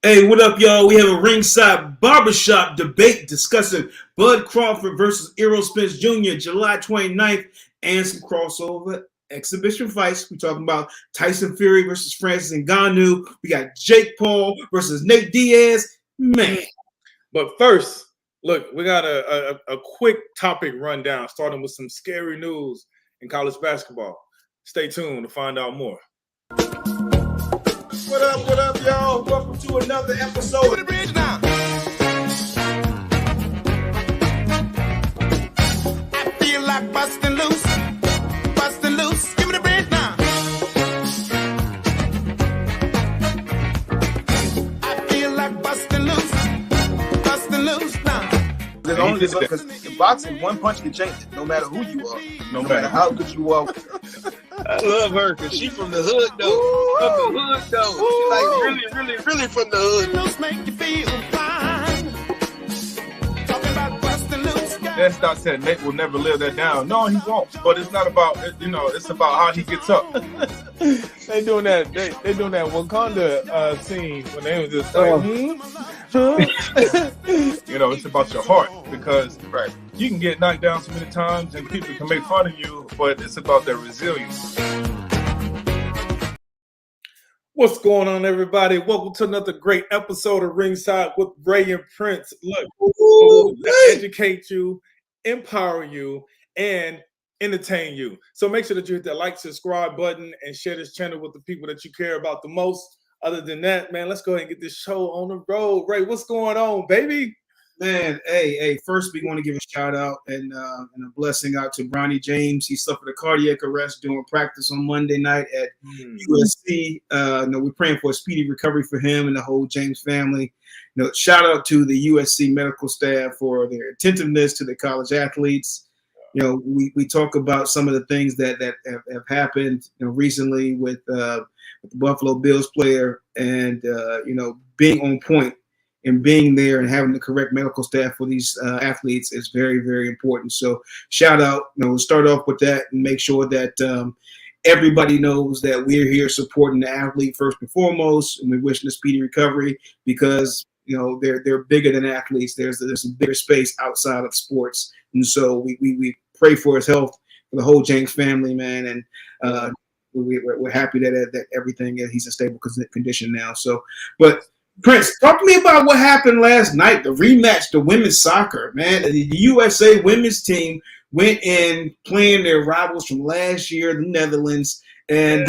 Hey, what up, y'all? We have a Ringside Barbershop debate discussing Bud Crawford versus Errol Spence Jr. July 29th and some crossover exhibition fights. We're talking about Tyson Fury versus Francis Ngannou. We got Jake Paul versus Nate Diaz. Man. But first, look, we got a quick topic rundown, starting with some scary news in college basketball. Stay tuned to find out more. What up, y'all? Welcome to another episode of the Bridge Now. I feel like busting loose. Give me the bridge now. I feel like busting loose now. There's only because in boxing, one punch can change it, no matter who you are, no matter how good you are. I love her because she from the hood though. From the hood though. She like really from the hood. Loose make you feel fine. Talking about busting loose. That's not said Nate will never live that down. No, he won't. But it's not about it's about how he gets up. They doing that. They doing that Wakanda scene when they was just like, It's about your heart because you can get knocked down so many times and people can make fun of you, but it's about their resilience. What's going on, everybody? Welcome to another great episode of Ringside with Ray and Prince. Look, to educate you, empower you, and entertain you. So make sure that you hit that like, subscribe button, and share this channel with the people that you care about the most. Other than that, man, let's go ahead and get this show on the road. Ray, what's going on, baby? Man, hey, first we want to give a shout out and a blessing out to Bronny James. He suffered a cardiac arrest during practice on Monday night at USC. We're praying for a speedy recovery for him and the whole James family. Shout out to the USC medical staff for their attentiveness to the college athletes. We talk about some of the things that have happened recently with the Buffalo Bills player and being on point and being there and having the correct medical staff for these athletes is very, very important. So shout out, we'll start off with that and make sure that everybody knows that we're here supporting the athlete first and foremost, and we're wishing a speedy recovery because they're bigger than athletes. There's a bigger space outside of sports, and so we pray for his health, for the whole James family, man, and we're happy that everything he's in stable condition now. So, but Prince, talk to me about what happened last night, the rematch, the women's soccer, man. The USA women's team went in playing their rivals from last year, the Netherlands, and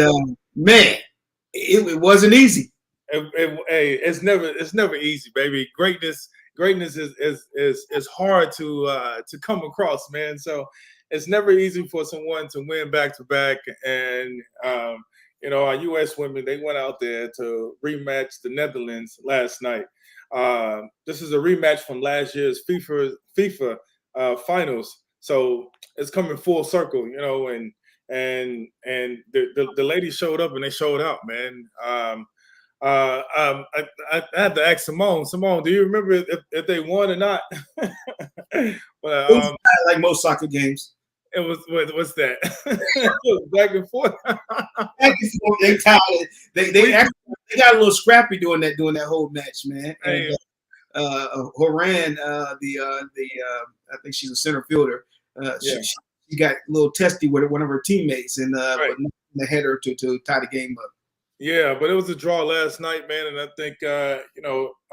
man, it wasn't easy. It's never easy, baby. Greatness is hard to come across, man. So it's never easy for someone to win back to back, and our U.S. women, they went out there to rematch the Netherlands last night. This is a rematch from last year's FIFA finals, so it's coming full circle, and the ladies showed up and they showed out, man. I had to ask Simone. Simone, do you remember if they won or not? But, like most soccer games. It was what's that? It was back and forth. They got a little scrappy doing that whole match, man. And, Corrine, I think she's a center fielder. She got a little testy with one of her teammates, and the header to tie the game up. Yeah, but it was a draw last night, man, and I think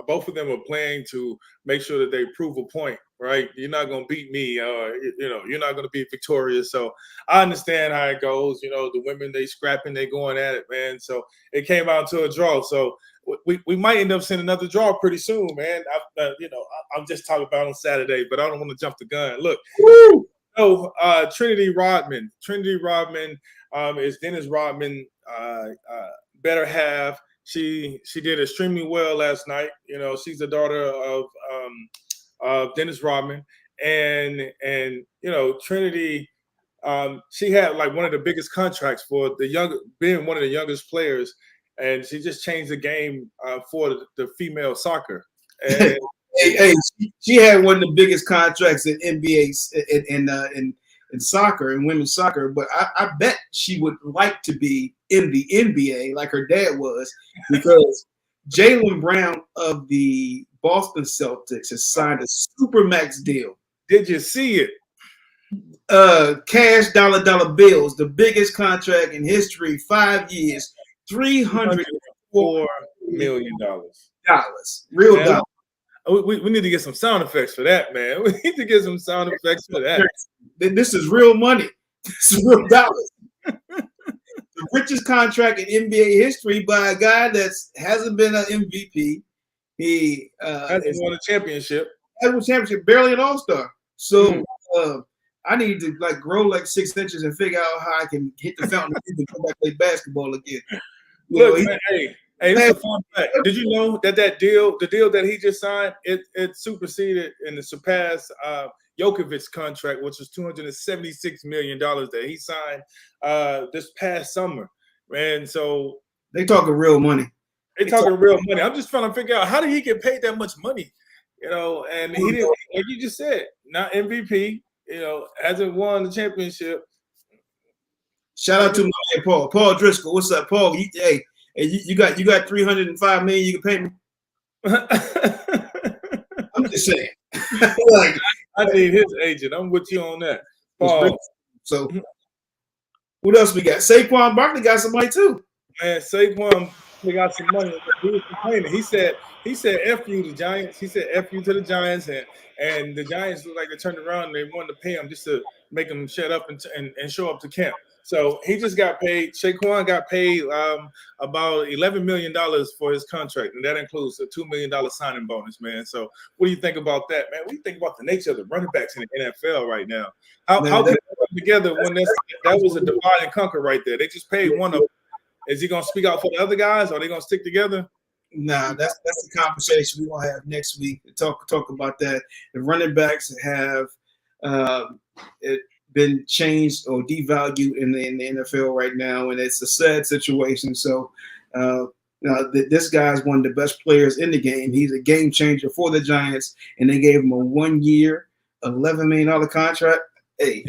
both of them are playing to make sure that they prove a point, right? You're not gonna beat me, you're not gonna be victorious. So I understand how it goes. The women, they scrapping, they going at it, man. So it came out to a draw. So we might end up seeing another draw pretty soon, man. I'm just talking about on Saturday, but I don't want to jump the gun. Look, Trinity Rodman is Dennis Rodman. Better half. She did extremely well last night. She's the daughter of Dennis Rodman, and Trinity. She had like one of the biggest contracts for being one of the youngest players, and she just changed the game for the female soccer. And she had one of the biggest contracts in NBA in soccer and women's soccer, but I bet she would like to be in the NBA like her dad was, because Jaylen Brown of the Boston Celtics has signed a supermax deal. Did you see it? Cash dollar bills, the biggest contract in history, 5 years, $304 million. Real dollars. We need to get some sound effects for that, man. We need to get some sound effects for that. This is real money. This is real dollars. The richest contract in NBA history by a guy that hasn't been an MVP. He hasn't won a championship. Hasn't won a championship, barely an All-Star. So I need to grow 6 inches and figure out how I can hit the fountain and come back and play basketball again. Look, man, hey, this is a fun fact. Did you know that the deal that he just signed, it superseded and it surpassed Djokovic's contract, which was $276 million that he signed this past summer. Man, so they talking real money. They talking real money. I'm just trying to figure out, how did he get paid that much money? And he didn't, like you just said, not MVP. Hasn't won the championship. Shout out to my man Paul Driscoll. What's up, Paul? You got $305 million you can pay me. I'm just saying. I need his agent. I'm with you on that, Paul. So, what else we got? Saquon Barkley got some money too. Man, Saquon got some money. He was complaining. He said, "F you, the Giants." He said, "F you to the Giants," and the Giants looked like they turned around and they wanted to pay him just to make him shut up and show up to camp. So he just got paid. Saquon got paid about $11 million for his contract, and that includes a $2 million signing bonus, man. So what do you think about that, man? What do you think about the nature of the running backs in the NFL right now? How can they come together when that was a divide and conquer right there? They just paid one of them. Is he going to speak out for the other guys? Or are they going to stick together? Nah, that's the conversation we're going to have next week to talk about that. The running backs have been changed or devalued in the NFL right now, and it's a sad situation. So this guy's one of the best players in the game. He's a game changer for the Giants, and they gave him a 1 year, $11 million contract. Hey,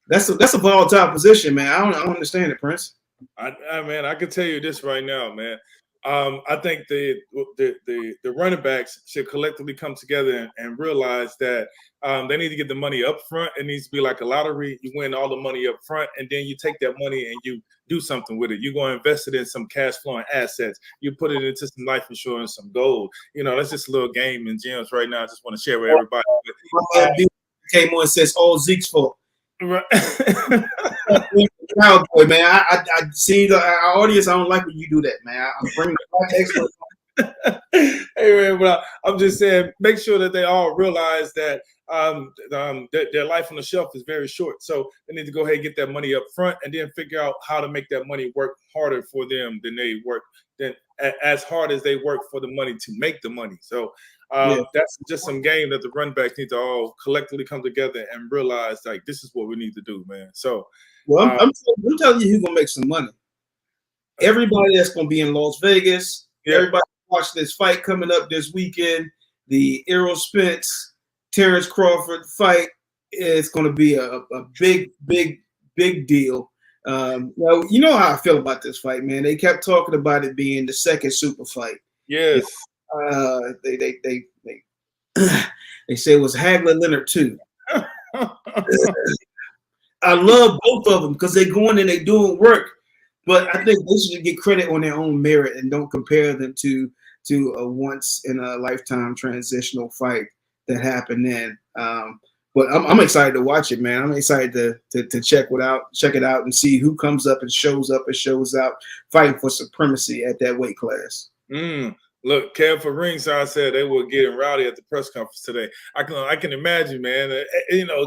that's a volatile position, man. I don't understand it, Prince. Man, I can tell you this right now, man. I think the running backs should collectively come together and realize that they need to get the money up front. It needs to be like a lottery. You win all the money up front, and then you take that money and you do something with it. You go invest it in some cash flowing assets. You put it into some life insurance, some gold. That's just a little game in gems right now. I just want to share with everybody. Came on and says all Zeke's fault. Right. Cowboy, man. I see our audience. I don't like when you do that, man. I'm bringing the experts. Hey, man, but I'm just saying, make sure that they all realize that their life on the shelf is very short. So they need to go ahead and get that money up front, and then figure out how to make that money work harder for them than as hard as they work for the money to make the money. So that's just some game that the running backs need to all collectively come together and realize, like, this is what we need to do, man. So, I'm telling you who's gonna make some money. Everybody that's gonna be in Las Vegas. Yeah. Everybody watch this fight coming up this weekend. The Errol Spence, Terrance Crawford fight. It's gonna be a big deal. Well, you know how I feel about this fight, man. They kept talking about it being the second super fight. Yes. They say it was Hagler Leonard too. I love both of them because they going and they doing work, but I think they should get credit on their own merit and don't compare them to a once in a lifetime transitional fight that happened then. But I'm excited to watch it, man. I'm excited to check it out and see who comes up and shows out fighting for supremacy at that weight class. Look, Kev for Ringside said they were getting rowdy at the press conference today. I can imagine, man.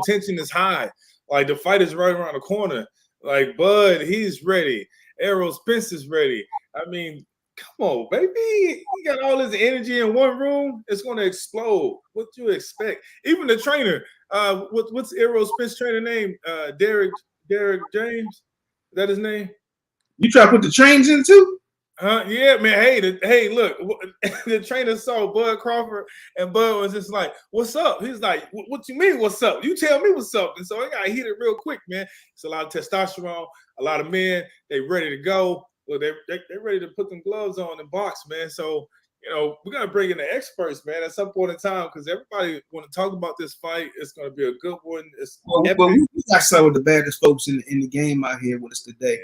Tension is high. Like, the fight is right around the corner. Like, Bud, he's ready. Errol Spence is ready. I mean, come on, baby. You got all this energy in one room. It's going to explode. What do you expect? Even the trainer, what's Errol Spence trainer name? Derek James? Is that his name? You try to put the trains in too? Yeah, man. Hey, look, the trainer saw Bud Crawford, and Bud was just like, "What's up?" He's like, "What you mean, what's up? You tell me what's up." And so it got heated real quick, man. It's a lot of testosterone, a lot of men. They ready to go. look, they're ready to put them gloves on and box, man. So, we're going to bring in the experts, man, at some point in time, because everybody want to talk about this fight. It's going to be a good one. We got some of the baddest folks in the game out here with us today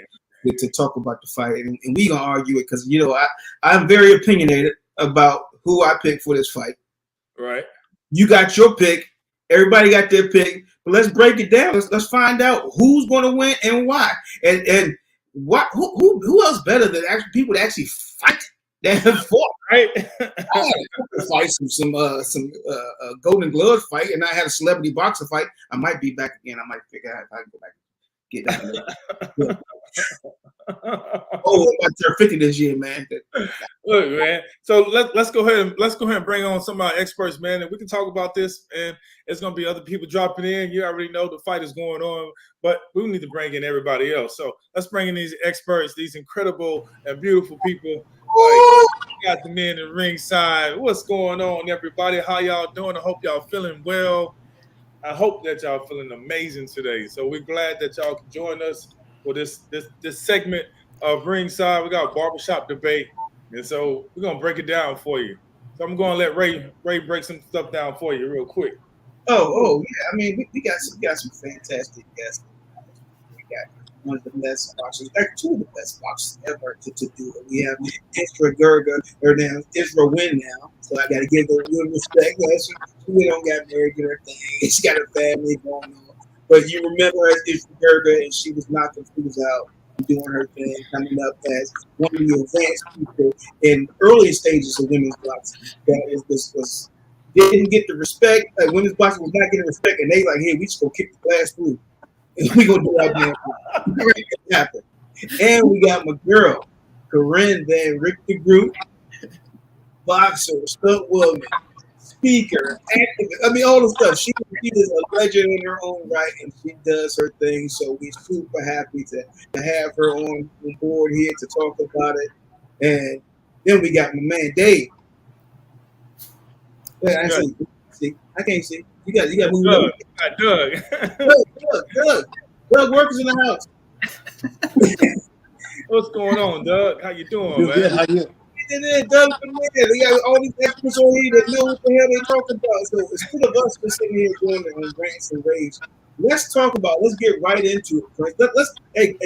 to talk about the fight, and we going to argue it because, I'm very opinionated about who I pick for this fight. Right. You got your pick. Everybody got their pick. But let's break it down. Let's find out who's going to win and why. And what who else better than people that actually fight that have fought, right? I had a fight some Golden Gloves fight, and I had a celebrity boxer fight. I might be back again. I might figure out if I can go back and get that. I'm 50 this year, man. Look, man. So let's go ahead and bring on some of our experts, man, and we can talk about this. And it's gonna be other people dropping in. You already know the fight is going on, but we need to bring in everybody else. So let's bring in these experts, these incredible and beautiful people. We got the men in ringside. What's going on, everybody? How y'all doing? I hope y'all feeling well. I hope that y'all feeling amazing today. So we're glad that y'all can join us for this segment of Ringside. We got Barbershop debate, and so we're gonna break it down for you. So I'm gonna let Ray break some stuff down for you real quick. Oh yeah. I mean, we got some fantastic guests. We got one of the best boxers, two of the best boxers ever to do it. We have Isra Girgrah, or now Isra win now, so I got to give her real respect. She don't got married to her thing. She got her family going on. But you remember Isra Girgrah, and she was knocking fools out, doing her thing, coming up as one of the advanced people in early stages of women's boxing. That was didn't get the respect. Like women's boxing was not getting respect, and they like, hey, we just go kick the glass through. We gonna do our damn thing. It happened. And we got my girl, Corrine, then Ryck the Groot, boxer, stunt woman, speaker, activist. I mean, all the stuff. She is a legend in her own right, and she does her thing. So we're super happy to have her on board here to talk about it. And then we got my man Dave. Wait, I see. I can't see. You got to move Doug. Doug workers in the house. What's going on, Doug? How you doing, man? Good. How you? And then Doug from there. We got all these experts on here that know what the hell they talking about. So instead of us just sitting here doing it on rants and raves, let's get right into it. Let's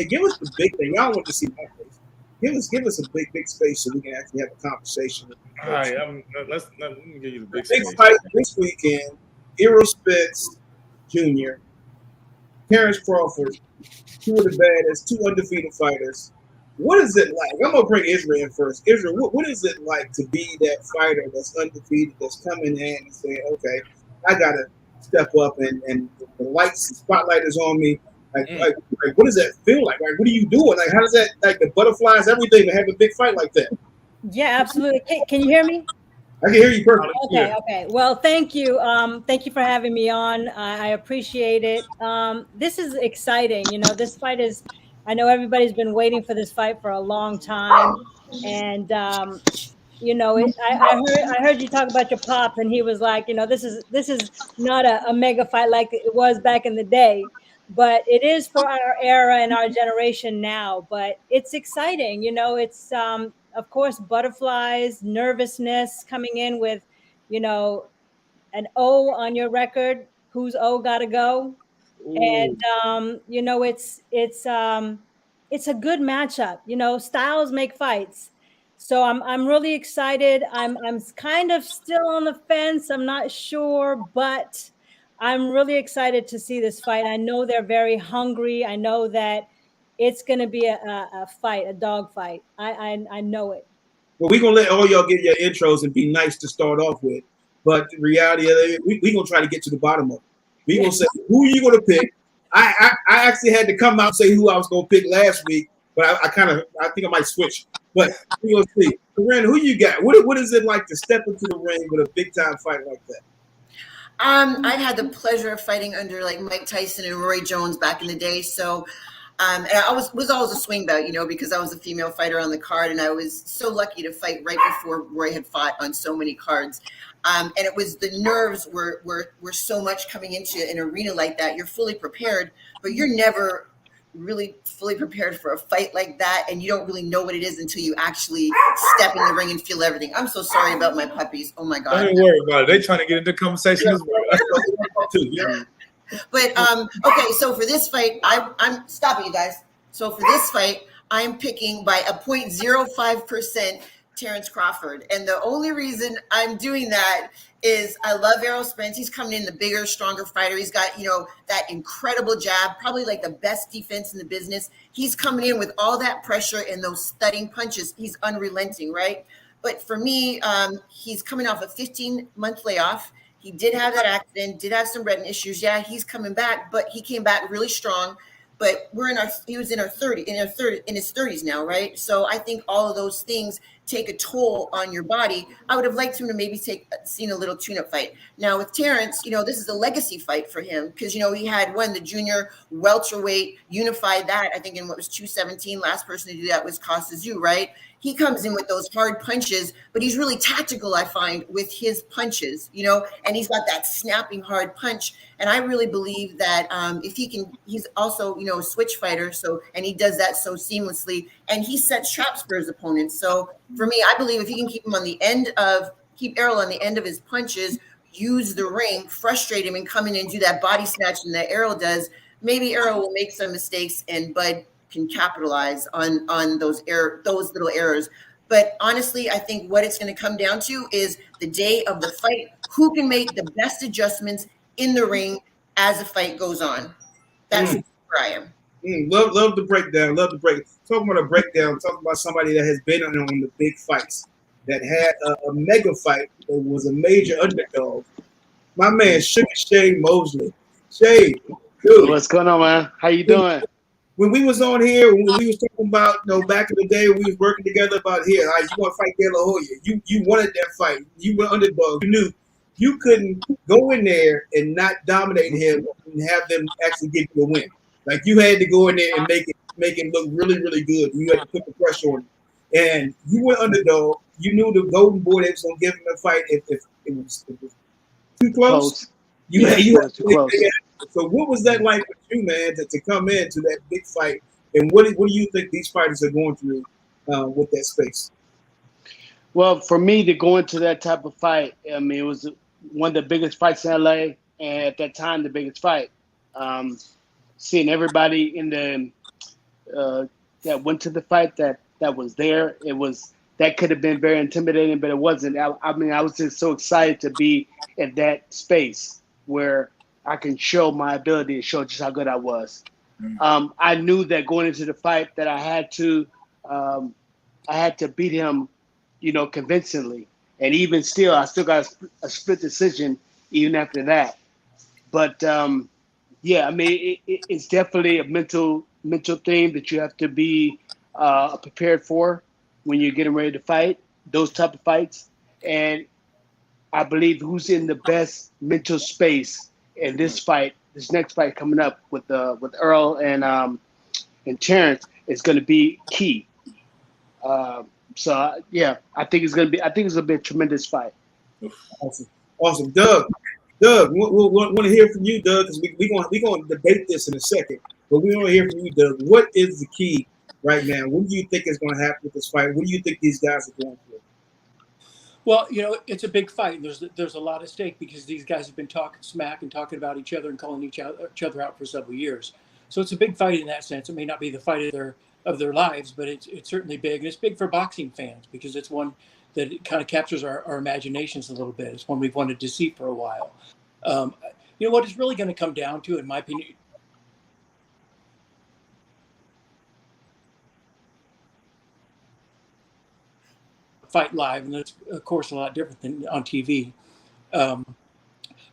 give us the big thing. Y'all want to see my face. Give us a big space so we can actually have a conversation. All right, let me give you the big space. Big fight this weekend. Errol Spence Jr., Terrance Crawford, two of the baddest, two undefeated fighters. What is it like? I'm going to bring Isra in first. Isra, what is it like to be that fighter that's undefeated, that's coming in and saying, okay, I got to step up and the spotlight is on me. Like, what does that feel like? Like, what are you doing? Like, how does that, like the butterflies, everything, to have a big fight like that? Yeah, absolutely. Can you hear me? I can hear you perfectly. Okay. Well, thank you. Thank you for having me on. I appreciate it. This is exciting. This fight is, I know everybody's been waiting for this fight for a long time. And, I heard you talk about your pops, and he was like, this is not a mega fight like it was back in the day, but it is for our era and our generation now. But it's exciting. It's, of course, butterflies, nervousness coming in with, an O on your record. Whose O gotta go? Ooh. And it's a good matchup. Styles make fights, so I'm really excited. I'm kind of still on the fence. I'm not sure, but I'm really excited to see this fight. I know they're very hungry. I know that it's going to be a fight, a dog fight. I know it. Well, we're going to let all y'all get your intros and be nice to start off with. But the reality of it, we're going to try to get to the bottom of it. We're going to say, who are you going to pick? I actually had to come out and say who I was going to pick last week, but I think I might switch. But we're going to see. Corrine, who you got? What is it like to step into the ring with a big-time fight like that? I've had the pleasure of fighting under like Mike Tyson and Roy Jones back in the day. So, and I was always a swing belt, because I was a female fighter on the card, and I was so lucky to fight right before Roy had fought on so many cards. And it was the nerves were so much coming into an arena like that. You're fully prepared, but you're never really fully prepared for a fight like that, and you don't really know what it is until you actually step in the ring and feel everything. I'm so sorry about my puppies. Oh my God. Don't even worry about it. They're trying to get into the conversation as well. Yeah. But okay, so for this fight, I'm stop it, you guys. So for this fight, I'm picking by a 0.05% Terrance Crawford, and the only reason I'm doing that is I love Errol Spence. He's coming in the bigger, stronger fighter. He's got, you know, that incredible jab, probably like the best defense in the business. He's coming in with all that pressure and those thudding punches. He's unrelenting, right? But for me, he's coming off a 15-month layoff. He did have that accident, did have some retina issues. Yeah, he's coming back, but he came back really strong. But he was in his 30s now, right? So I think all of those things take a toll on your body. I would have liked him to maybe seen a little tune-up fight. Now with Terrance, you know, this is a legacy fight for him because, you know, he had won the junior welterweight, unified that, I think in what was 217. Last person to do that was Costa, right? He comes in with those hard punches, but he's really tactical, I find, with his punches, you know, and he's got that snapping hard punch. And I really believe that if he can, he's also, you know, a switch fighter. So, and he does that so seamlessly, and he sets traps for his opponents. So for me, I believe if he can keep Errol on the end of his punches, use the ring, frustrate him, and come in and do that body snatching that Errol does, maybe Errol will make some mistakes and Bud can capitalize on those little errors. But honestly, I think what it's going to come down to is the day of the fight, who can make the best adjustments in the ring as the fight goes on. That's where I am. Love the breakdown. Love the break. Talking about a breakdown, talking about somebody that has been on the big fights, that had a mega fight, that was a major underdog. My man, Shay Mosley. Shay, dude. What's going on, man? How you doing? When we was on here, when we was talking about, you know, back in the day when we was working together about here, you want to fight De La Hoya. You wanted that fight. You were underdog. You knew you couldn't go in there and not dominate him and have them actually give you a win. Like you had to go in there and make it look really, really good. You had to put the pressure on him. And you were underdog. You knew the golden boy that was going to give him a fight if it was too close. You had too close. So what was that like for you, man, to come into that big fight? And what do you think these fighters are going through with that space? Well, for me to go into that type of fight, I mean, it was one of the biggest fights in LA, and at that time, the biggest fight. Seeing everybody in the that went to the fight that was there, that could have been very intimidating, but it wasn't. I mean, I was just so excited to be in that space where I can show my ability to show just how good I was. I knew that going into the fight that I had to beat him, you know, convincingly. And even still, I still got a split decision even after that. But yeah, I mean, it's definitely a mental thing that you have to be prepared for when you're getting ready to fight those type of fights. And I believe who's in the best mental space in this next fight coming up with Errol and Terrance is going to be key. So yeah, I think it's going to be a tremendous fight. Awesome, Doug. We want to hear from you, Doug, because we're going to debate this in a second. But we want to hear from you, Doug. What is the key right now? What do you think is going to happen with this fight? What do you think these guys are going through? Well, you know, it's a big fight. There's a lot at stake because these guys have been talking smack and talking about each other and calling each other out for several years. So it's a big fight in that sense. It may not be the fight of their lives, but it's certainly big. And it's big for boxing fans because it's one that kind of captures our imaginations a little bit. It's one we've wanted to see for a while. You know what it's really going to come down to, in my opinion, fight live, and that's of course a lot different than on TV. But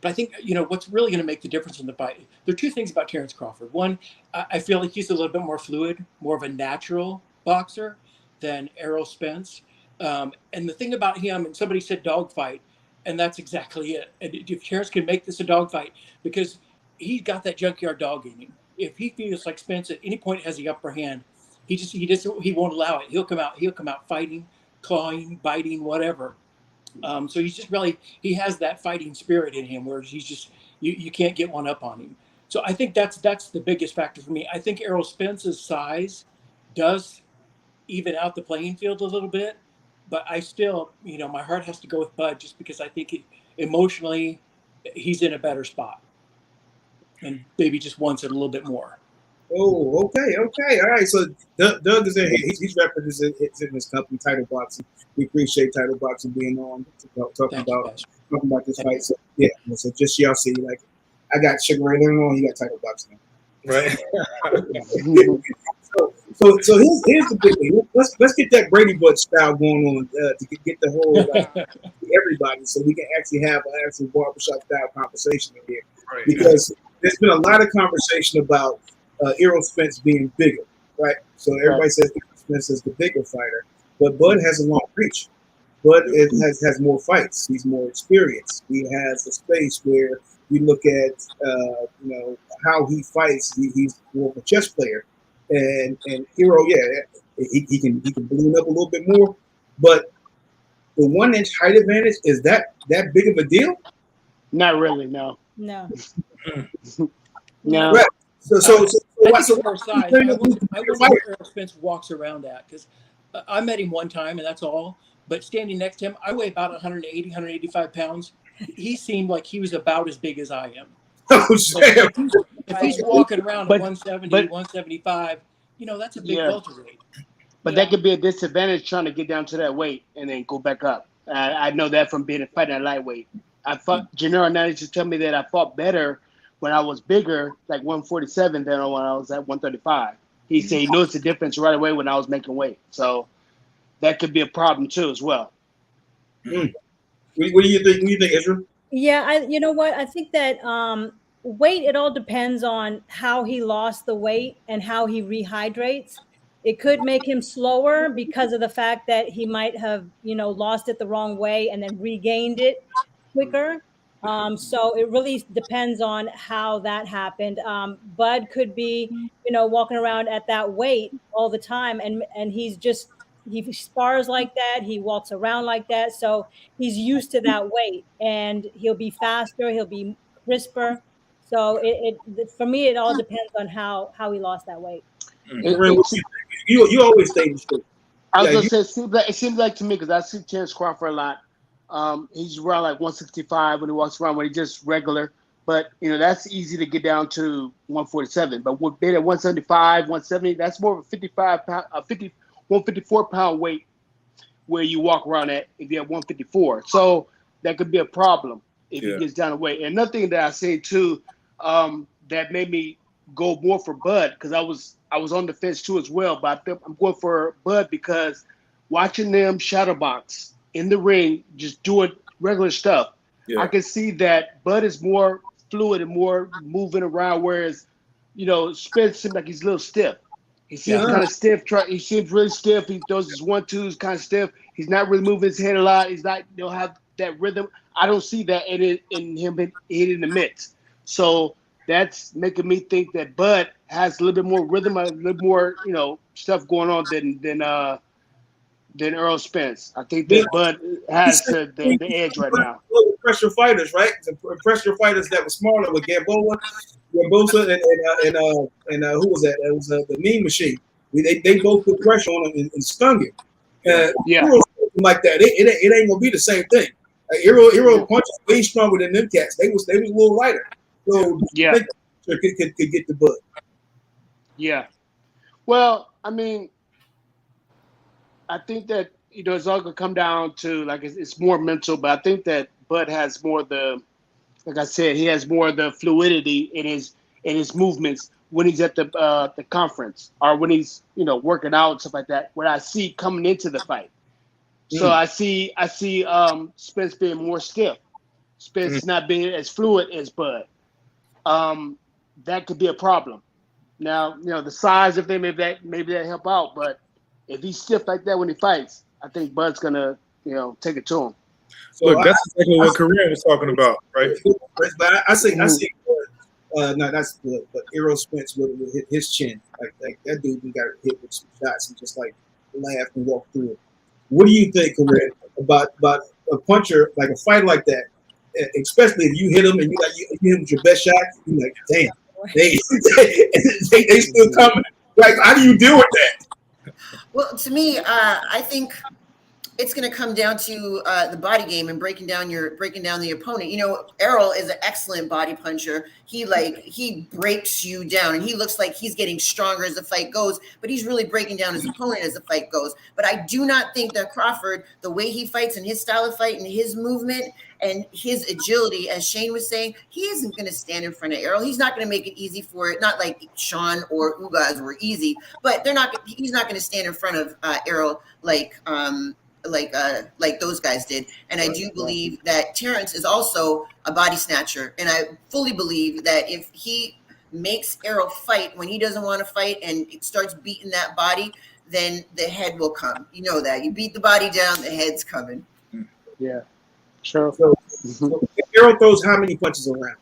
I think, you know, what's really going to make the difference in the fight, there are two things about Terrance Crawford. One, I feel like he's a little bit more fluid, more of a natural boxer than Errol Spence. And the thing about him, and somebody said dogfight, and that's exactly it. And if Terrance can make this a dogfight, because he's got that junkyard dog in him. If he feels like Spence at any point has the upper hand, he won't allow it. He'll come out fighting, clawing, biting, whatever. So he's just really, he has that fighting spirit in him where he's just, you can't get one up on him. So I think that's the biggest factor for me. I think Errol Spence's size does even out the playing field a little bit, but I still, my heart has to go with Bud just because I think emotionally he's in a better spot and maybe just wants it a little bit more. Oh, okay. All right. So Doug is in here. He's representing his company, Title Boxing. We appreciate Title Boxing being on to talking about this fight. So yeah, so just y'all see, like, I got Sugar Ray Leonard on, he got Title Boxing on. Right. So here's the big thing. Let's get that Brady Bunch style going on to get the whole everybody, so we can actually have an actual barbershop style conversation in here. Right. Because there's been a lot of conversation about Errol Spence being bigger, right? So everybody says Errol Spence is the bigger fighter, but Bud has a long reach. Bud has more fights. He's more experienced. He has a space where you look at how he fights. He's more of a chess player. And Errol, he can balloon up a little bit more, but the 1 inch height advantage, is that big of a deal? Not really, no. No. No. Right. So I wonder where Errol Spence walks around at, because I met him one time and that's all. But standing next to him, I weigh about 180, 185 pounds. He seemed like he was about as big as I am. Oh, shit. If he's walking around at 170, 175, that's a big welterweight. But that could be a disadvantage trying to get down to that weight and then go back up. I know that from being a fighter at lightweight. I fought Gennaro now used to tell me that I fought better when I was bigger, like 147, than when I was at 135. He said he noticed the difference right away when I was making weight. So that could be a problem too as well. What do you think? What do you think, Isra? Yeah, you know what? I think that weight, it all depends on how he lost the weight and how he rehydrates. It could make him slower because of the fact that he might have, lost it the wrong way and then regained it quicker. So it really depends on how that happened. Bud could be, walking around at that weight all the time, and he spars like that. He walks around like that. So he's used to that weight, and he'll be faster. He'll be crisper. So for me, it all depends on how he lost that weight. You always stay straight. I was gonna say it seems like to me, because I see Terrance Crawford a lot. He's around like 165 when he walks around, when he's just regular. But that's easy to get down to 147. But with being at 175, 170, that's more of a 154-pound weight where you walk around at if you're at 154. So that could be a problem if he gets down the weight. And another thing that I say too, that made me go more for Bud, because I was on the fence too as well, but I'm going for Bud because watching them shadowbox in the ring, just doing regular stuff, I can see that Bud is more fluid and more moving around, whereas Spence seems like he's a little stiff. He seems kind of stiff. He seems really stiff. He does his 1-2s kind of stiff. He's not really moving his head a lot. He's not, have that rhythm. I don't see that in him hitting the mitts. So that's making me think that Bud has a little bit more rhythm, a little more, stuff going on than Errol Spence. I think that Bud has the edge right now. Pressure fighters, right? The pressure fighters that were smaller with Gamboa, and who was that? It was the Mean Machine. They both put pressure on him and stung him. Like that, it ain't gonna be the same thing. Errol punches way stronger than them cats. They was a little lighter. So could get the Bud. Yeah. Well, I mean, I think that it's all gonna come down to it's more mental, but I think that Bud has more like I said, he has more of the fluidity in his movements when he's at the conference or when he's working out and stuff like that. What I see coming into the fight, so I see Spence being more stiff. Spence not being as fluid as Bud. That could be a problem. Now the size of them, maybe that help out, but if he's stiff like that when he fights, I think Bud's gonna take it to him. So look, that's exactly what Corrine was talking about, right? But I see. No, that's good. But Errol Spence would hit his chin like that dude. Got hit with some shots and just laughed and walked through it. What do you think, Corrine, about a puncher like a fight like that? Especially if you hit him and you hit him with your best shot, you're like, damn. they still coming. Like, how do you deal with that? Well, to me, I think it's going to come down to the body game and breaking down the opponent. You know, Errol is an excellent body puncher. He breaks you down, and he looks like he's getting stronger as the fight goes, but he's really breaking down his opponent as the fight goes. But I do not think that Crawford, the way he fights and his style of fight and his movement and his agility, as Shane was saying, he isn't going to stand in front of Errol. He's not going to make it easy for it. Not like Sean or Ugaz were easy, but he's not going to stand in front of Errol like those guys did. And I do believe that Terrance is also a body snatcher. And I fully believe that if he makes Errol fight when he doesn't want to fight and it starts beating that body, then the head will come. You know that. You beat the body down, the head's coming. Yeah. Sure. So Errol throws how many punches around?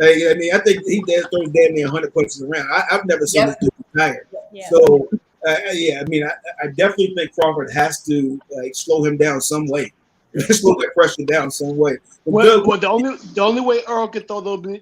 I mean, I think he throws damn near 100 punches around. I've never seen this dude tired. Yeah. So, I mean, I definitely think Crawford has to slow him down some way, slow that pressure down some way. Well, the only way Errol can throw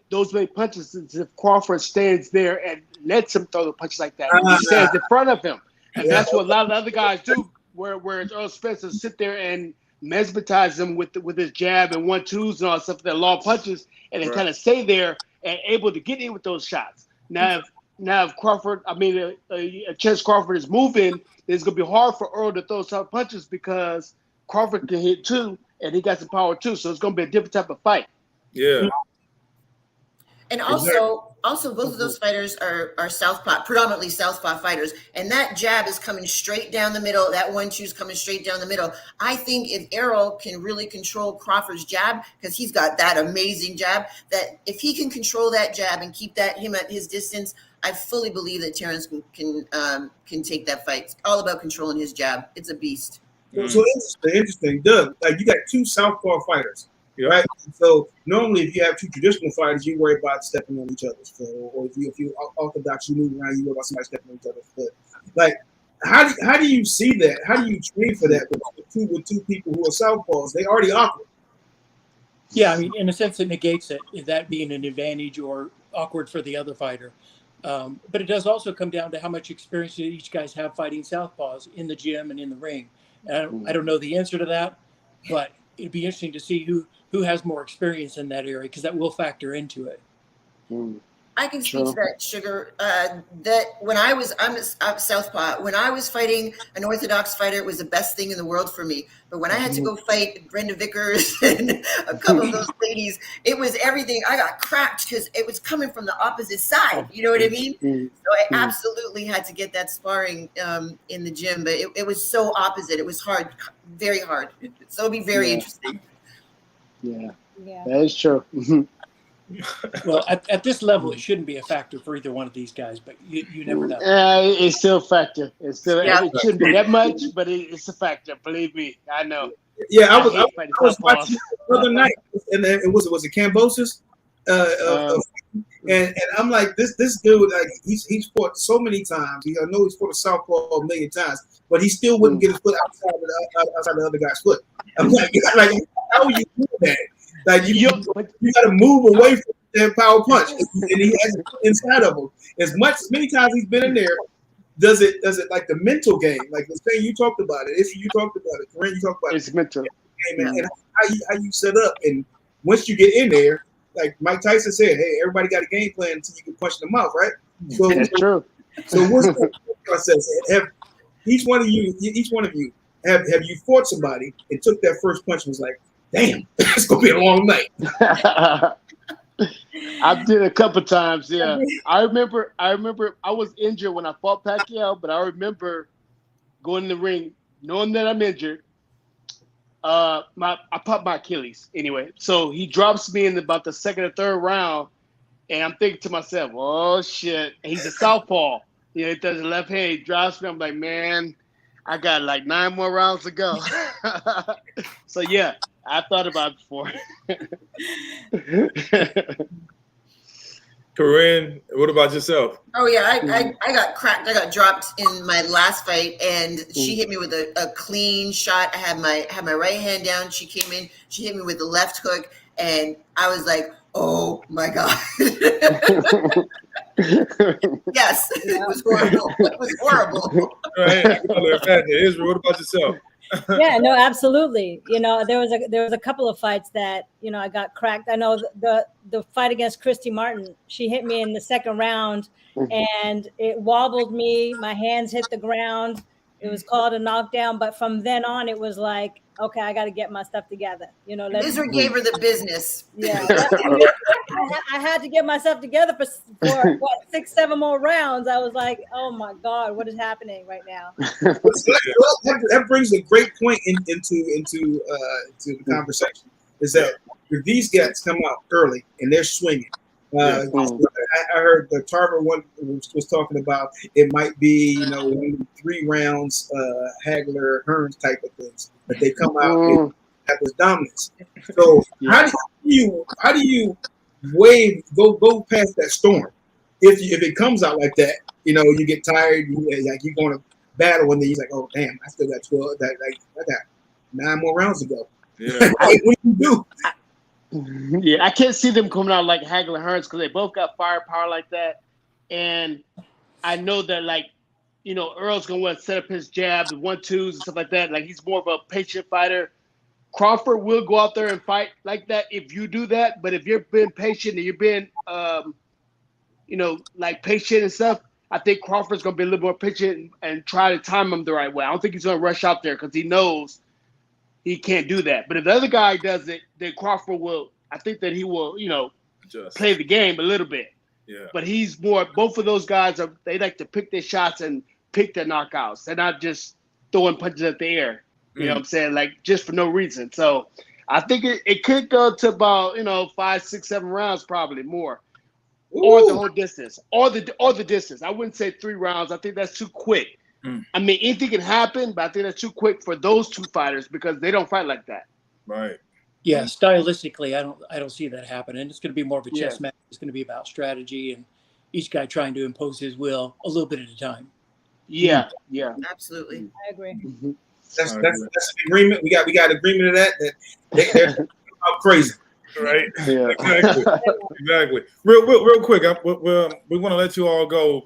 those many punches is if Crawford stands there and lets him throw the punches like that. He stands in front of him, and that's what a lot of other guys do. Whereas Errol Spence will sit there and mesmerize him with his jab and 1-2s and all that stuff, that long punches, and then kind of stay there and able to get in with those shots. Now if Crawford, Terrance Crawford is moving, it's going to be hard for Errol to throw some punches because Crawford can hit too, and he got some power too. So it's going to be a different type of fight. Yeah. And also both of those fighters are southpaw, predominantly southpaw fighters. And that jab is coming straight down the middle. That 1-2 is coming straight down the middle. I think if Errol can really control Crawford's jab, because he's got that amazing jab, that if he can control that jab and keep him at his distance, I fully believe that Terrance can take that fight. It's all about controlling his jab. It's a beast. So interesting. Doug, you got two southpaw fighters, right? So normally, if you have two traditional fighters, you worry about stepping on each other's foot, or if you orthodox, you move around, you worry about somebody stepping on each other's foot. Like, how do you see that? How do you train for that with two people who are southpaws? They already awkward. Yeah, I mean, in a sense, it negates that being an advantage or awkward for the other fighter. But it does also come down to how much experience each guys have fighting southpaws in the gym and in the ring. I don't know the answer to that, but it'd be interesting to see who has more experience in that area, because that will factor into it. I can speak to that, Sugar. That when I'm a southpaw. When I was fighting an orthodox fighter, it was the best thing in the world for me. But when I had to go fight Brenda Vickers and a couple of those ladies, it was everything. I got cracked because it was coming from the opposite side. You know what I mean? So I absolutely had to get that sparring in the gym. But it was so opposite. It was hard, very hard. So it'll be very interesting. Yeah, that is true. Well, at this level, it shouldn't be a factor for either one of these guys, but you never know. It's still a factor. It shouldn't be that much, but it's a factor. Believe me, I know. Yeah, I was watching the other night, and it was Cambosis, and I'm like, this dude, like he's fought so many times. I know he's fought a southpaw a million times, but he still wouldn't get his foot outside the other guy's foot. I'm like how are you doing that? Like you got to move away from that power punch, and he has it inside of him. Many times he's been in there. Does it like the mental game? Like the thing you talked about it. Isra, you talked about it. Corrine, you talked about it's mental. And how you set up, and once you get in there, like Mike Tyson said, hey, everybody got a game plan until you can punch in the mouth, right? So that's true. So what's the process? Have each one of you have you fought somebody and took that first punch and was like, damn, it's gonna be a long night. I did a couple times, yeah. I remember I was injured when I fought Pacquiao, but I remember going in the ring, knowing that I'm injured. I popped my Achilles anyway. So he drops me in about the second or third round, and I'm thinking to myself, oh shit, he's a southpaw. You know, he does the left hand, he drops me. I'm like, man, I got like 9 more rounds to go. So yeah, I thought about it before. Corrine, what about yourself? Oh yeah, I got cracked. I got dropped in my last fight, and she hit me with a clean shot. I had my right hand down. She came in. She hit me with the left hook, and I was like, Oh my God. Yes, it was horrible. It was horrible. Right. I can only imagine. Isra, what about yourself? Yeah, no, absolutely. There was a couple of fights that I got cracked. I know the fight against Christy Martin. She hit me in the second round, and it wobbled me. My hands hit the ground. It was called a knockdown, but from then on, it was like, okay, I got to get my stuff together. Isra gave her the business. Yeah, I had to get myself together for 6-7 more rounds. I was like, oh my God, what is happening right now? That brings a great point into the conversation. Is that if these guys come out early and they're swinging, I heard the Tarver one was talking about it might be 3 rounds Hagler Hearns type of things, but they come out and have this dominance. So how do you go past that storm if it comes out like that? You get tired, you're going to battle, and then you're like, oh damn, I still got 12. I got 9 more rounds to go. Yeah. What do you do? Yeah, I can't see them coming out like Hagler and Hearns because they both got firepower like that. And I know that, Earl's going to want to set up his jab, the 1-2s and stuff like that. Like, he's more of a patient fighter. Crawford will go out there and fight like that if you do that. But if you're being patient and you're being, patient and stuff, I think Crawford's going to be a little more patient and try to time him the right way. I don't think he's going to rush out there because he knows he can't do that. But if the other guy does it, then Crawford will. I think that he will, play the game a little bit. Yeah. But he's more. Both of those guys they like to pick their shots and pick their knockouts. They're not just throwing punches at the air. You know what I'm saying? Like just for no reason. So I think it could go to about 5, 6, 7 rounds, probably more, or the whole distance, or the distance. I wouldn't say 3 rounds. I think that's too quick. I mean, anything can happen, but I think that's too quick for those 2 fighters because they don't fight like that. Right. Yeah, stylistically, I don't see that happening. It's going to be more of a chess match. It's going to be about strategy and each guy trying to impose his will a little bit at a time. Yeah, absolutely. I agree. Mm-hmm. That's an agreement. We got agreement of that they're crazy. Right. Yeah. Exactly. Real quick. We want to let you all go.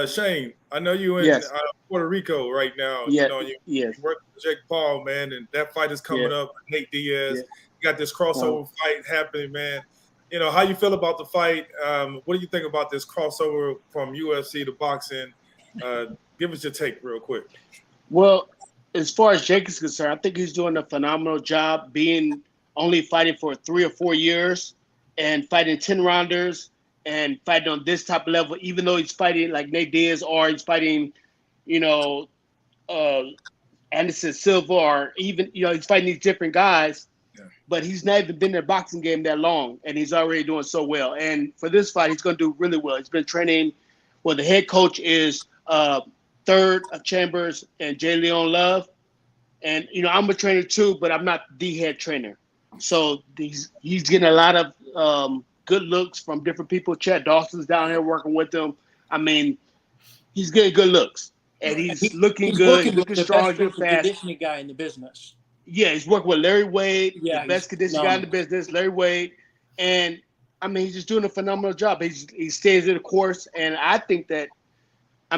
Shane, I know you in Puerto Rico right now. Yeah. You work with Jake Paul, man, and that fight is coming up. Nate Diaz. You got this crossover fight happening, man. How you feel about the fight? What do you think about this crossover from UFC to boxing? Give us your take real quick. Well, as far as Jake is concerned, I think he's doing a phenomenal job being only fighting for 3 or 4 years and fighting 10 rounders and fighting on this type of level, even though he's fighting like Nate Diaz or he's fighting, Anderson Silva or even, he's fighting these different guys, but he's not even been in the boxing game that long and he's already doing so well. And for this fight, he's going to do really well. He's been training. Well, the head coach is third of Chambers and J. Leon Love. And, I'm a trainer too, but I'm not the head trainer. So he's getting a lot of good looks from different people. Chad Dawson's down here working with him. I mean, he's getting good looks. And he's looking good. He's looking strong, good fast. Conditioning guy in the business. Yeah, he's working with Larry Wade, the best conditioning guy in the business, Larry Wade. And, I mean, he's just doing a phenomenal job. He stays in the course. And I think that, I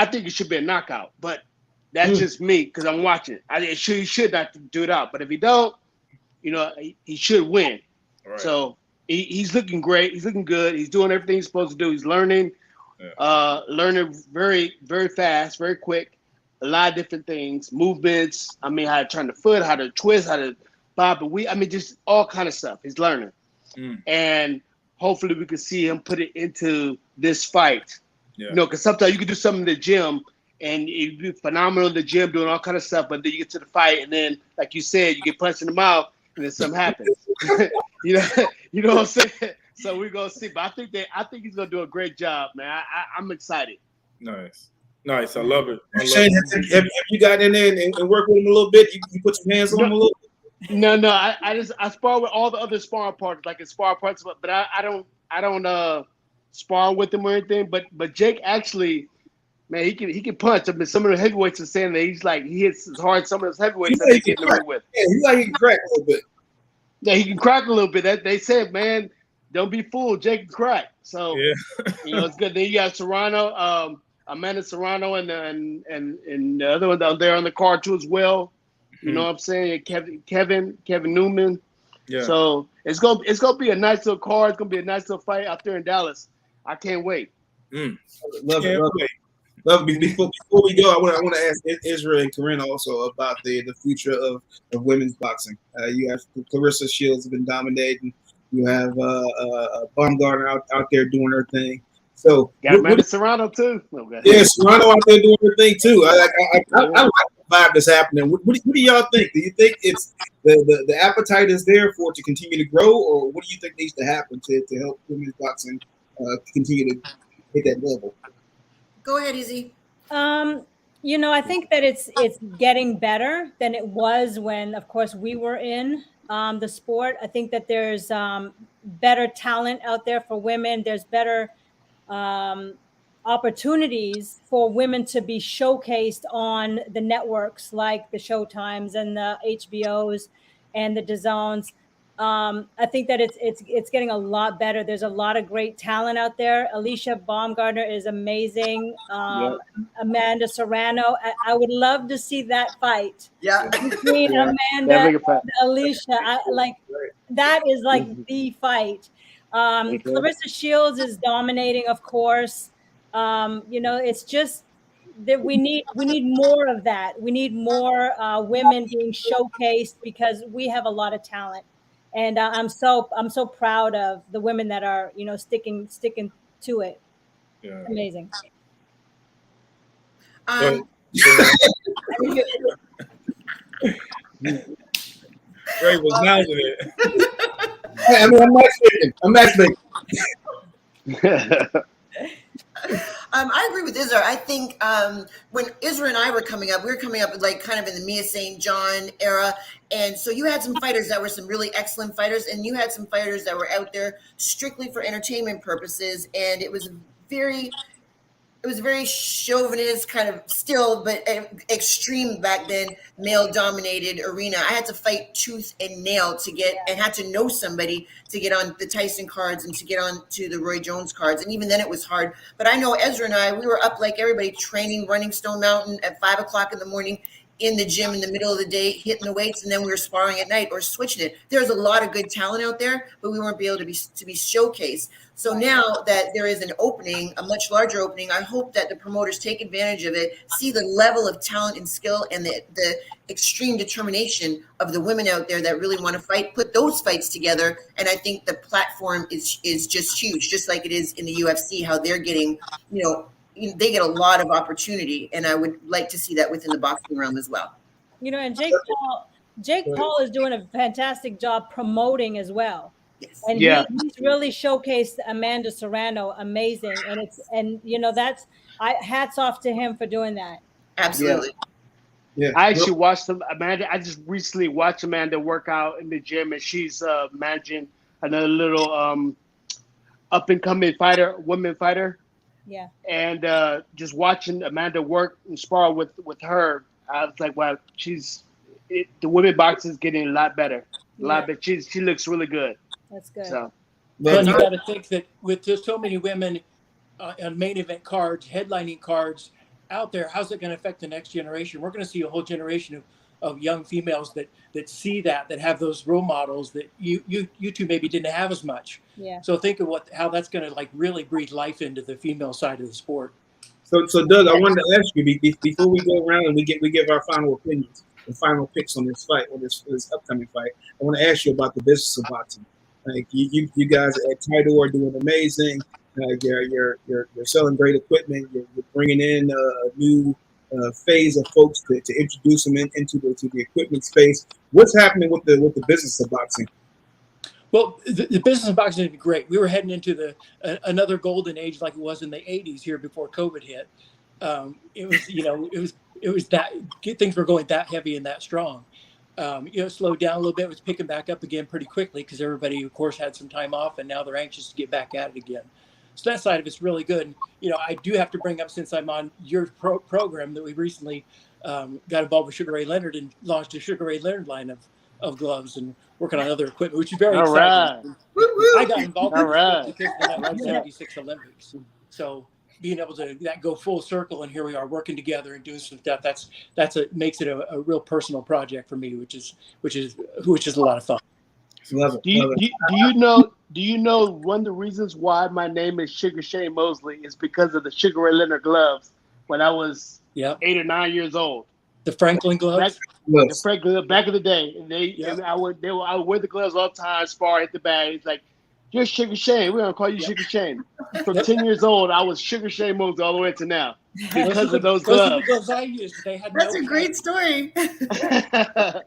think it should be a knockout. But that's just me because I'm watching. He should not do it out. But if he don't, he should win. Right. So he's looking great. He's looking good. He's doing everything he's supposed to do. He's learning, learning very, very fast, very quick. A lot of different things, movements. How to turn the foot, how to twist, how to bob the weave. Just all kind of stuff. He's learning. And hopefully we can see him put it into this fight. Yeah. Because sometimes you can do something in the gym and you be phenomenal in the gym doing all kind of stuff, but then you get to the fight and then, like you said, you get punched in the mouth and then something happens. you know what I'm saying? So we're gonna see. But I think he's gonna do a great job, man. I'm excited. Nice. I love it. Shane, have you got in there and worked with him a little bit? You put some hands on him a little bit? No. I spar with all the other sparring partners, like in sparring partners, but I don't spar with him or anything. But Jake actually, man, he can punch. Some of the heavyweights are saying that he hits as hard as some of those heavyweights that he getting away with. Yeah, he's like he can crack a little bit. Yeah, he can crack a little bit. That they said, man, don't be fooled. Jake can crack. So Yeah. it's good. Then you got Serrano, Amanda Serrano, and the other one down there on the card too as well. You know what I'm saying? Kevin Newman. Yeah. So it's gonna be a nice little card. It's gonna be a nice little fight out there in Dallas. I can't wait. Love it. Before we go, I want to ask Isra and Corrine also about the future of women's boxing. You have Clarissa Shields have been dominating. You have Baumgartner out there doing her thing. So got Amanda Serrano too. Okay. Yeah, Serrano out there doing her thing too. I like the vibe that's happening. What do y'all think? Do you think it's the appetite is there for it to continue to grow, or what do you think needs to happen to help women's boxing continue to hit that level? Go ahead, Izzy. I think that it's getting better than it was when, of course, we were in the sport. I think that there's better talent out there for women. There's better opportunities for women to be showcased on the networks like the Showtimes and the HBOs and the DAZNs. I think that it's getting a lot better. There's a lot of great talent out there. Alicia Baumgartner is amazing. Amanda Serrano. I would love to see that fight. Yeah. Between Amanda and Alicia. That is like the fight. Clarissa Shields is dominating, of course. It's just that we need more of that. We need more women being showcased because we have a lot of talent. And I'm so proud of the women that are, sticking to it. Yeah. Amazing. Ray was nodding it. Hey, I'm matchmaking. I agree with Isra. I think when Isra and I were coming up, we were coming up like kind of in the Mia St. John era. And so you had some fighters that were some really excellent fighters, and you had some fighters that were out there strictly for entertainment purposes. And it was very chauvinist kind of still, but extreme back then, male dominated arena. I had to fight tooth and nail and had to know somebody to get on the Tyson cards and to get on to the Roy Jones cards. And even then it was hard. But I know Ezra and I, we were up like everybody training, running Stone Mountain at 5 o'clock in the morning in the gym in the middle of the day, hitting the weights, and then we were sparring at night or switching it. There's a lot of good talent out there, but we weren't able to be showcased. So now that there is an opening, a much larger opening, I hope that the promoters take advantage of it, see the level of talent and skill and the extreme determination of the women out there that really want to fight, put those fights together. And I think the platform is just huge, just like it is in the UFC, how they're getting, they get a lot of opportunity, and I would like to see that within the boxing realm as well. And Jake Paul is doing a fantastic job promoting as well. Yes. And he's really showcased Amanda Serrano, amazing. And that's hats off to him for doing that. Absolutely. Yeah. I actually watched Amanda. I just recently watched Amanda work out in the gym, and she's managing another little up and coming woman fighter. Yeah. And just watching Amanda work and spar with her, I was like, wow, the women boxing is getting a lot better. A lot better. She looks really good. That's good. So, well, you got to think that with just so many women on main event cards, headlining cards out there, how's it going to affect the next generation? We're going to see a whole generation of young females that see that have those role models that you two maybe didn't have as much. Yeah. So think of how that's going to really breathe life into the female side of the sport. So Doug, I wanted to ask you before we go around and we give our final opinions and final picks on this fight, or this upcoming fight. I want to ask you about the business of boxing. Like you guys at Tidal are doing amazing. You're selling great equipment. You're bringing in a new phase of folks to introduce them into the equipment space. What's happening with the business of boxing? Well, the business of boxing would be great. We were heading into another golden age like it was in the 80s here before COVID hit. It was that things were going that heavy and that strong. Slowed down a little bit, was picking back up again pretty quickly because everybody, of course, had some time off, and now they're anxious to get back at it again. So that side of it's really good. And, I do have to bring up, since I'm on your program, that we recently got involved with Sugar Ray Leonard and launched a Sugar Ray Leonard line of gloves and working on other equipment, which is very All exciting. right. I got involved in All right. this because of the 1976 Olympics. So being able to go full circle, and here we are working together and doing some stuff. Makes it a real personal project for me, which is a lot of fun. Love it. Do you know one of the reasons why my name is Sugar Shane Mosley is because of the Sugar Ray Leonard gloves when I was 8 or 9 years old. The Franklin gloves. The Franklin back in the day, and I would wear the gloves all the time, spar, hit the bag. It's like, you're Sugar Shane. We're gonna call you Sugar Shane. From 10 years old, I was Sugar Shane Mosley all the way to now because of those gloves. Those are the gloves I used. They had That's a great story. I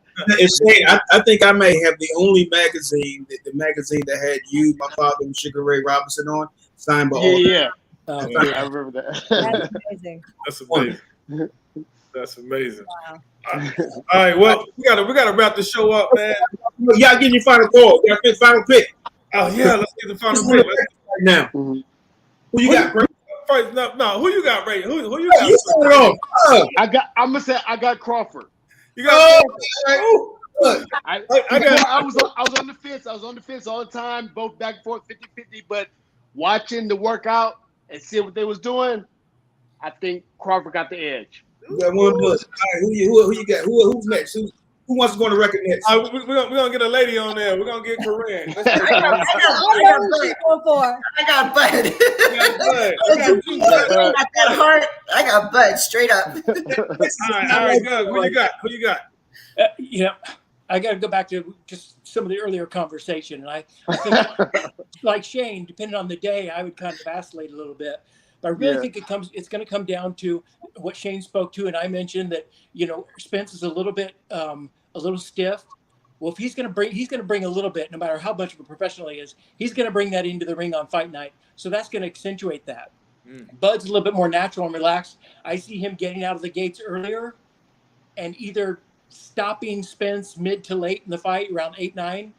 think I may have the only magazine, the magazine that had you, my father, and Sugar Ray Robinson on, signed by all. Yeah. Oh, I remember that. That's amazing. That's amazing. That's amazing. Wow. All right, well, we gotta wrap the show up, man. Y'all give your final call. Y'all get final pick. Oh yeah, let's get the final pick right now. Mhm. Who you got, Ray? first. No, who you got, Ray? Who you got? You started off. I'm gonna say I got Crawford. You got. I was on the fence. I was on the fence all the time, both back and forth, 50-50. But watching the workout and seeing what they was doing, I think Crawford got the edge. You got one plus. All right, who you got? Who's next? Who wants to go on the record next? We're gonna get a lady on there. We're gonna get Corrine. I got Bud. Bud. I got heart. I got Bud straight up. All right, good. Who you got? I got to go back to just some of the earlier conversation, and I think, like Shane, depending on the day, I would kind of vacillate a little bit. But I really think it's going to come down to what Shane spoke to, and I mentioned that Spence is a little stiff. Well, if he's going to bring a little bit, no matter how much of a professional he is, he's going to bring that into the ring on fight night. So that's going to accentuate that. Bud's a little bit more natural and relaxed. I see him getting out of the gates earlier, and either stopping Spence mid to late in the fight, around 8-9,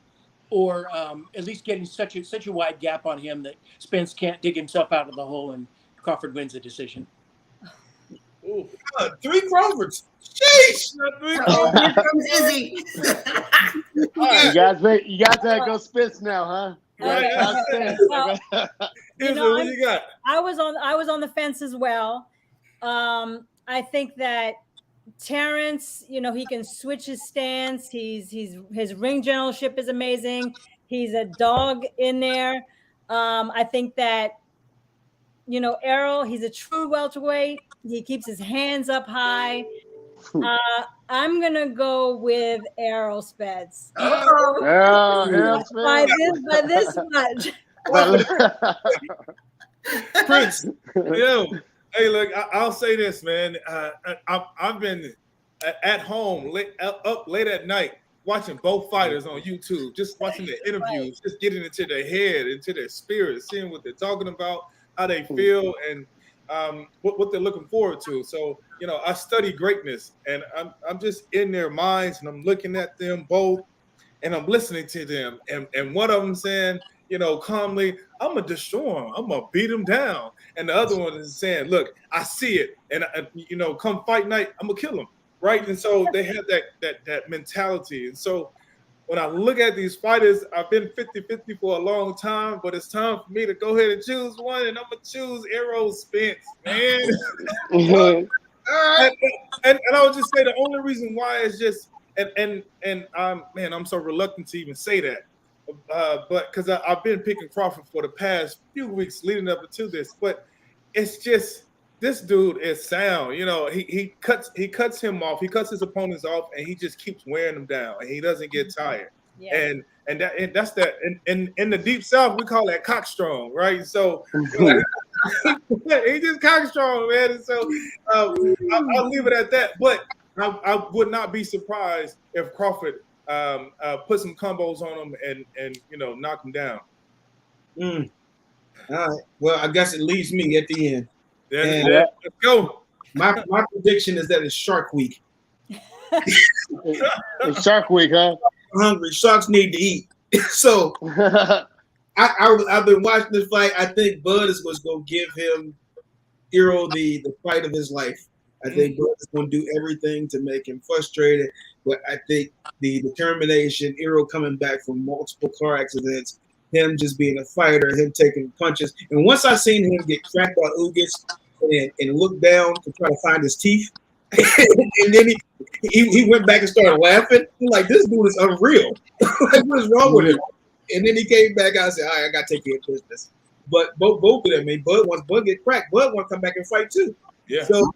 or at least getting such a wide gap on him that Spence can't dig himself out of the hole and Crawford wins the decision. Ooh, 3 Crawfords. Sheesh. 3 Crawfords. Here comes Izzy. You guys gotta go Spence now, huh? Right. Well, What you got? I was on the fence as well. I think that Terrance, he can switch his stance. His ring generalship is amazing. He's a dog in there. I think that Errol, he's a true welterweight. He keeps his hands up high. I'm gonna go with Errol Spence. Errol Spence. By this much. Prince, hey, look, I'll say this, man. I've been at home up late at night watching both fighters on YouTube, just watching the interviews, just getting into their head, into their spirit, seeing what they're talking about, how they feel, and what they're looking forward to. So, I study greatness, and I'm just in their minds, and I'm looking at them both, and I'm listening to them, and one of them saying, calmly, I'm gonna destroy him, I'm gonna beat him down, and the other one is saying, look, I see it, and come fight night, I'm gonna kill him, right? And so they have that mentality, and so when I look at these fighters, I've been 50-50 for a long time, but it's time for me to go ahead and choose one, and I'm gonna choose Errol Spence, man. And I would just say the only reason why is just and I'm so reluctant to even say that, but because I've been picking Crawford for the past few weeks leading up to this, but it's just this dude is sound. He cuts him off, he cuts his opponents off, and he just keeps wearing them down, and he doesn't get tired. Yeah. And that's that. And in the deep south, we call that cockstrong, right? So he just cockstrong, man. And so I'll leave it at that. But I would not be surprised if Crawford put some combos on him and knock him down. All right. Well, I guess it leaves me at the end. Let's go. My prediction is that it's Shark Week. It's Shark Week, huh? I'm hungry. Sharks need to eat. So I've been watching this fight. I think Bud was going to give him Errol the fight of his life. I think Bud is going to do everything to make him frustrated. But I think the determination, Errol coming back from multiple car accidents, him just being a fighter, him taking punches. And once I seen him get cracked by Ugas and look down to try to find his teeth, and then he went back and started laughing. I'm like, this dude is unreal. Like, what is wrong with him? And then he came back. I said, all right, I got to take care of business. But both of them, I mean, once Bud get cracked, Bud want to come back and fight too. Yeah. So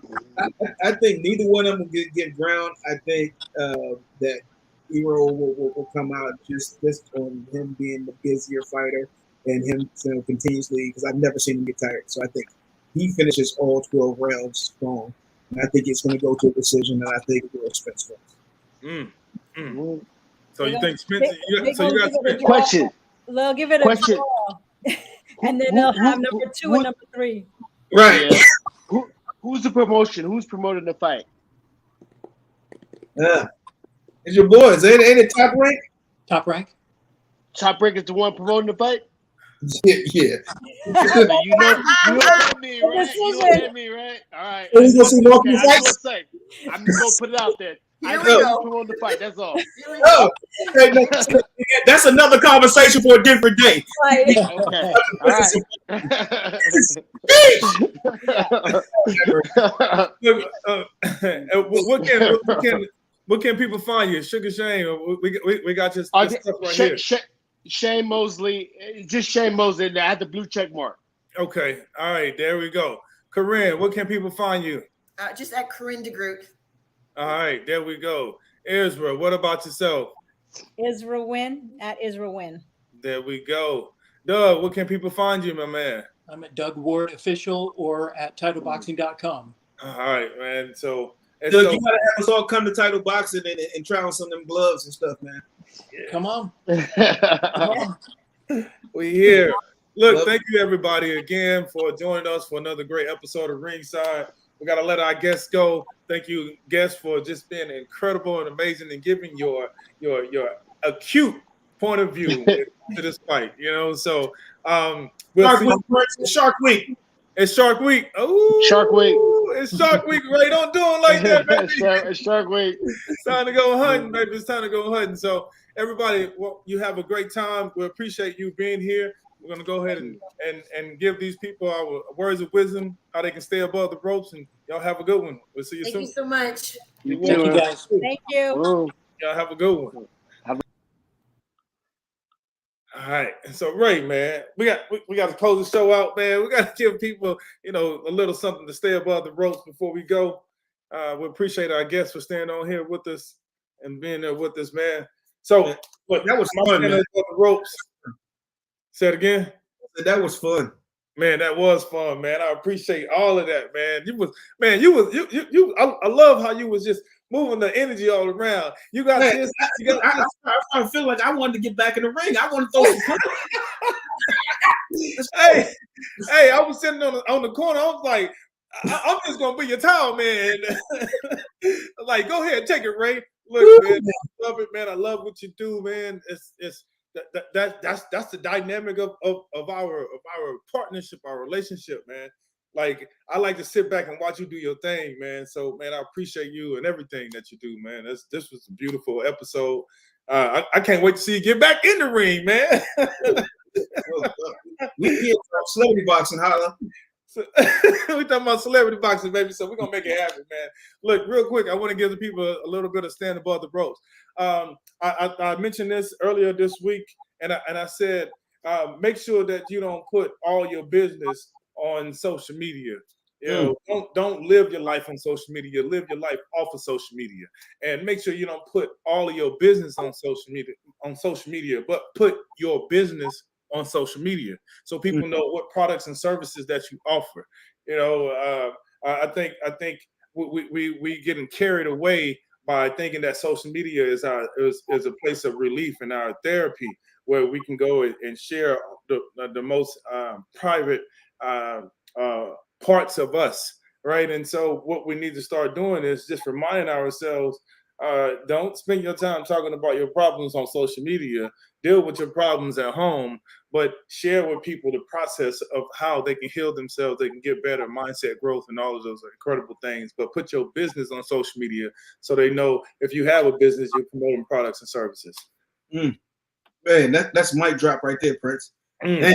I think neither one of them will get ground. I think that Errol will come out just on him being the busier fighter and him continuously, because I've never seen him get tired. So I think he finishes all 12 rounds strong. And I think it's going to go to a decision that I think Errol Spence wins. So you think Spence? So you got Spence. Question. They'll give it a draw. And then they'll have number 2 and number 3. Right. Yeah. Who's the promotion? Who's promoting the fight? It's your boys. Ain't it Top Rank? Top Rank. Top Rank is the one promoting the fight? Yeah. You know me, right? You know me, right? All right. You gonna see more fights? I'm just gonna put it out there. I Here we know go. promoting the fight. That's all. Oh, that's another conversation for a different day. Right. Okay. All right. What can people find you? Sugar Shane, we got your stuff right here. Shane Mosley, just Shane Mosley. I had the blue check mark. Okay, all right, there we go. Corrine, what can people find you? Just at Corrine de Groot. All right, there we go. Isra, what about yourself? Isra Win at Isra Win. There we go. Doug, what can people find you, my man? I'm at Doug Ward Official or at TitleBoxing.com. All right, man. So, Doug, you gotta have us all come to Title Boxing and try on some of them gloves and stuff, man. Yeah. Come on. We here. Look, thank you everybody again for joining us for another great episode of Ringside. We got to let our guests go. Thank you, guests, for just being incredible and amazing and giving your acute point of view to this fight. You know, so Shark Week. It's Shark Week. Oh, Shark Week. It's Shark Week, Ray. Don't do it like that, baby. It's Shark Week. It's time to go hunting, baby. It's time to go hunting. So, everybody, well, you have a great time. We appreciate you being here. We're going to go ahead and give these people our words of wisdom, how they can stay above the ropes, and y'all have a good one. We'll see you soon. Thank you so much. Thank you, guys. Thank you. Y'all have a good one. All right. So, Ray, man, we got to close the show out, man. We got to give people, a little something to stay above the ropes before we go. We appreciate our guests for staying on here with us and being there with us, man. So, but that was fun, man. Above the ropes. Say it again. That was fun, man. That was fun, man. I appreciate all of that, man. I love how you was just moving the energy all around. You got this. I feel like I wanted to get back in the ring. I want to throw some hey, I was sitting on the corner. I was like, I'm just gonna be your towel man. Like, go ahead, take it, Ray. Look, man, I love it, man. I love what you do, man. That's the dynamic of our partnership, our relationship, man. Like, I like to sit back and watch you do your thing, man. So, man, I appreciate you and everything that you do, man. This was a beautiful episode. I can't wait to see you get back in the ring, man. We here for celebrity boxing, holla. We talking about celebrity boxing, baby. So we're gonna make it happen, man. Look, real quick, I want to give the people a little bit of stand above the ropes. I mentioned this earlier this week, and I said, make sure that you don't put all your business on social media. Don't live your life on social media. Live your life off of social media, and make sure you don't put all of your business on social media, but put your business on social media so people know what products and services that you offer. I think we getting carried away by thinking that social media is a place of relief and our therapy, where we can go and share the most private parts of us, right? And so what we need to start doing is just reminding ourselves Don't spend your time talking about your problems on social media. Deal with your problems at home, but share with people the process of how they can heal themselves, they can get better, mindset growth, and all of those incredible things. But put your business on social media so they know if you have a business, you're promoting products and services. Man, that's mic drop right there, Prince. I'm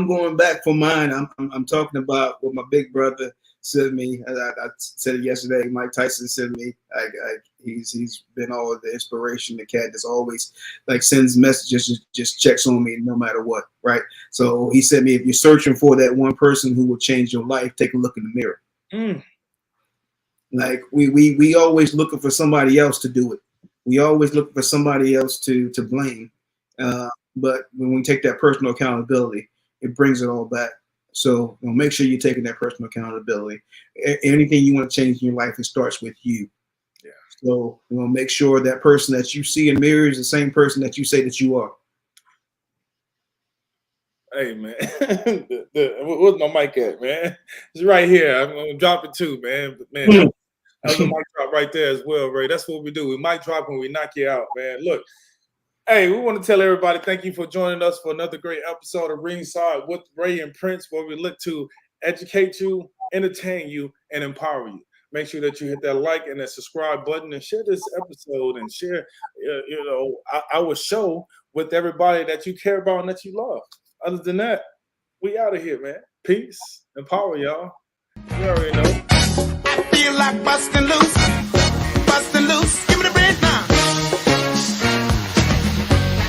going back for mine. I'm talking about what my big brother said to me. I said it yesterday. Mike Tyson said to me, he's been all of the inspiration. The cat that's always like sends messages, just checks on me no matter what, right? So he said to me, if you're searching for that one person who will change your life, take a look in the mirror. Like we always looking for somebody else to do it. We always look for somebody else to blame. But when we take that personal accountability, it brings it all back. So make sure you're taking that personal accountability. Anything you want to change in your life, it starts with you. Yeah. So make sure that person that you see in the mirror is the same person that you say that you are. Hey, man. Where's my mic at, man? It's right here. I'm going to drop it too, man. But, man, that was a mic drop right there as well, Ray. That's what we do. We mic drop when we knock you out, man. Look. Hey, we want to tell everybody thank you for joining us for another great episode of Ringside with Ray and Prince, where we look to educate you, entertain you, and empower you. Make sure that you hit that like and that subscribe button and share this episode and share, our show with everybody that you care about and that you love. Other than that, we out of here, man. Peace and power, y'all. You already know. I feel like busting loose.